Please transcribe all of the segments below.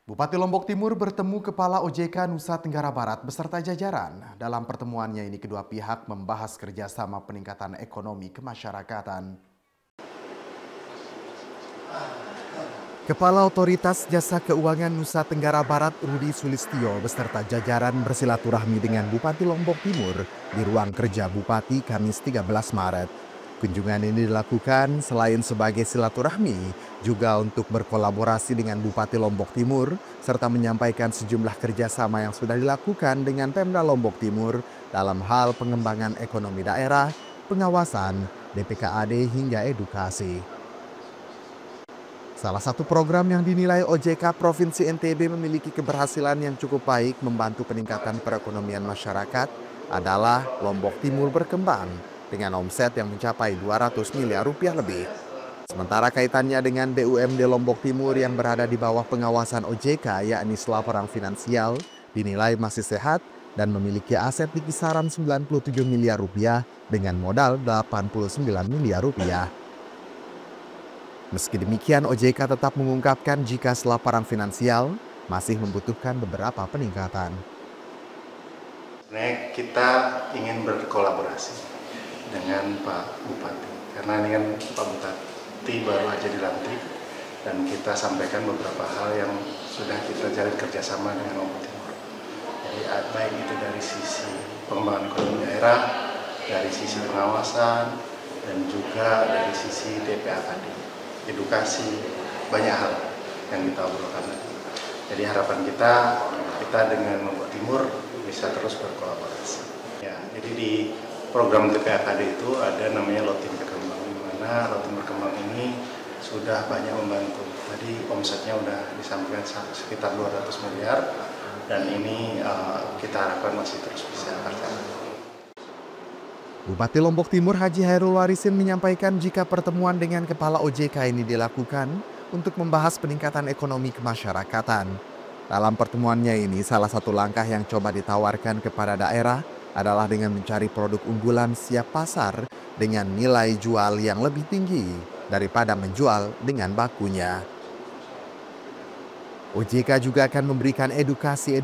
Bupati Lombok Timur bertemu Kepala OJK Nusa Tenggara Barat beserta jajaran. Dalam pertemuannya ini kedua pihak membahas kerjasama peningkatan ekonomi kemasyarakatan. Kepala Otoritas Jasa Keuangan Nusa Tenggara Barat Rudi Sulistyo beserta jajaran bersilaturahmi dengan Bupati Lombok Timur di ruang kerja Bupati Kamis 13 Maret. Kunjungan ini dilakukan selain sebagai silaturahmi, juga untuk berkolaborasi dengan Bupati Lombok Timur, serta menyampaikan sejumlah kerjasama yang sudah dilakukan dengan Pemda Lombok Timur dalam hal pengembangan ekonomi daerah, pengawasan, DPKAD hingga edukasi. Salah satu program yang dinilai OJK Provinsi NTB memiliki keberhasilan yang cukup baik membantu peningkatan perekonomian masyarakat adalah Lombok Timur Berkembang dengan omset yang mencapai 200 miliar rupiah lebih. Sementara kaitannya dengan BUMD Lombok Timur yang berada di bawah pengawasan OJK yakni Selaporan Finansial dinilai masih sehat dan memiliki aset di kisaran 97 miliar rupiah dengan modal 89 miliar rupiah. Meski demikian, OJK tetap mengungkapkan jika Selaporan Finansial masih membutuhkan beberapa peningkatan. Sebenarnya kita ingin berkolaborasi dengan Pak Bupati, karena ini kan Pak Bupati baru aja dilantik dan kita sampaikan beberapa hal yang sudah kita jalin kerjasama dengan Lombok Timur. Jadi baik itu dari sisi pengembangan ekonomi daerah, dari sisi pengawasan, dan juga dari sisi DPKAD. Edukasi, banyak hal yang kita obrolkan. Jadi harapan kita dengan Lombok Timur bisa terus berkolaborasi. Ya, jadi di program DPKAD itu ada namanya Lotim Berkembang, di mana Lotim Berkembang ini sudah banyak membantu. Tadi omsetnya sudah disampaikan sekitar 200 miliar dan ini kita harapkan masih terus bisa berjalan. Bupati Lombok Timur Haji Hairul Warisin menyampaikan jika pertemuan dengan Kepala OJK ini dilakukan untuk membahas peningkatan ekonomi kemasyarakatan. Dalam pertemuannya ini, salah satu langkah yang coba ditawarkan kepada daerah adalah dengan mencari produk unggulan siap pasar dengan nilai jual yang lebih tinggi daripada menjual dengan bakunya. OJK juga akan memberikan edukasi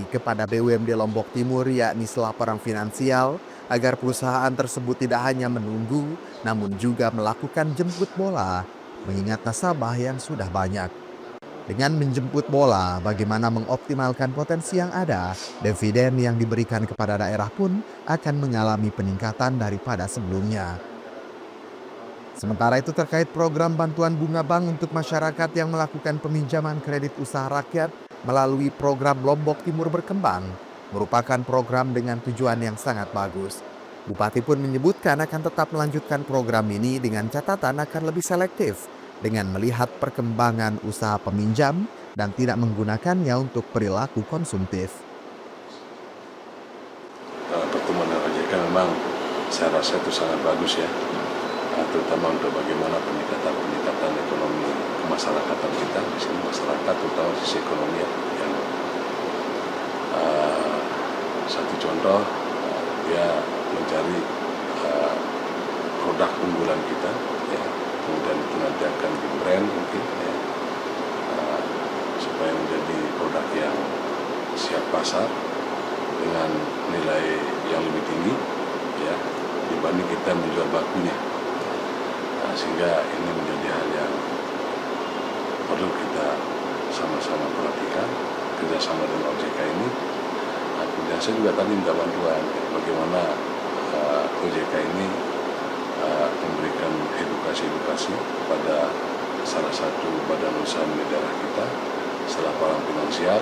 kepada BUMD Lombok Timur yakni Selaporan Finansial agar perusahaan tersebut tidak hanya menunggu namun juga melakukan jemput bola mengingat nasabah yang sudah banyak. Dengan menjemput bola, bagaimana mengoptimalkan potensi yang ada, dividen yang diberikan kepada daerah pun akan mengalami peningkatan daripada sebelumnya. Sementara itu terkait program bantuan bunga bank untuk masyarakat yang melakukan peminjaman kredit usaha rakyat melalui program Lombok Timur Berkembang, merupakan program dengan tujuan yang sangat bagus. Bupati pun menyebutkan akan tetap melanjutkan program ini dengan catatan akan lebih selektif dengan melihat perkembangan usaha peminjam dan tidak menggunakannya untuk perilaku konsumtif. Pertemuan OJK memang saya rasa itu sangat bagus ya, terutama untuk bagaimana peningkatan ekonomi kemasyarakatan kita di sini, masyarakat terutama sisi ekonomi yang satu contoh dia mencari produk unggulan kita ya, kemudian itu nanti akan di brand mungkin ya, supaya menjadi produk yang siap pasar dengan nilai yang lebih tinggi ya dibanding kita menjual bakunya. Sehingga ini menjadi hal yang perlu kita sama-sama perhatikan kerjasama dengan OJK ini. Kemudian saya juga tadi minta bantuan bagaimana OJK ini memberikan edukasi pada salah satu badan usaha daerah kita, Selaporan Finansial,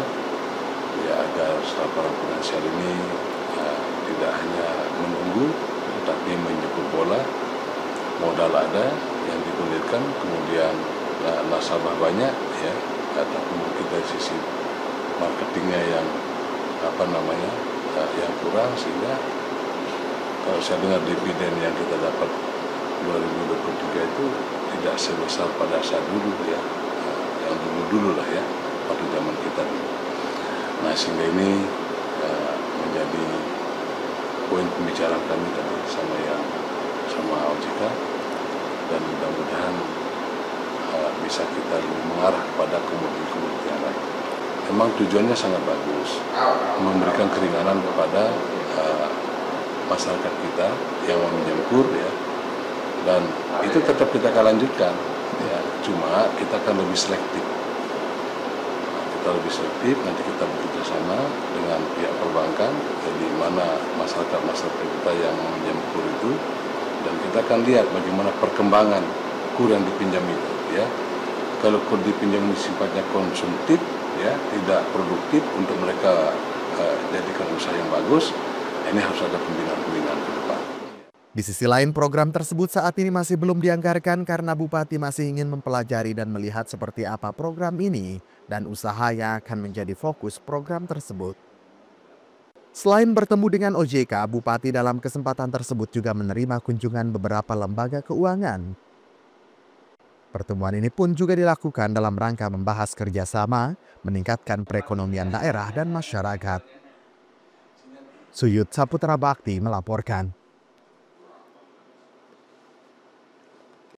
ya agar Selaporan Finansial ini tidak hanya menunggu, tetapi menjemput bola, modal ada yang digulirkan, kemudian nasabah banyak, ya, tapi mungkin dari sisi marketingnya yang yang kurang, sehingga kalau saya dengar dividen yang kita dapat 2023 itu tidak sebesar pada saat dulu ya, yang dulu lah ya, pada zaman kita dulu. Nah sehingga ini menjadi poin pembicaraan kami tadi sama OJK, dan mudah-mudahan bisa kita lebih mengarah pada komoditi yang lain. memang tujuannya sangat bagus, memberikan keringanan kepada masyarakat kita yang meminjam KUR ya, dan itu tetap kita akan lanjutkan ya, cuma kita akan lebih selektif. Nanti kita bekerja sama dengan pihak perbankan, jadi mana masyarakat kita yang meminjam KUR itu, dan kita akan lihat bagaimana perkembangan KUR yang dipinjam itu ya. Kalau KUR dipinjam sifatnya konsumtif ya, tidak produktif untuk mereka jadikan usaha yang bagus, ini harus ada pembinaan ke depan. Di sisi lain, program tersebut saat ini masih belum dianggarkan karena Bupati masih ingin mempelajari dan melihat seperti apa program ini dan usaha yang akan menjadi fokus program tersebut. Selain bertemu dengan OJK, Bupati dalam kesempatan tersebut juga menerima kunjungan beberapa lembaga keuangan. Pertemuan ini pun juga dilakukan dalam rangka membahas kerjasama, meningkatkan perekonomian daerah dan masyarakat. Suyut Saputra Bakti melaporkan.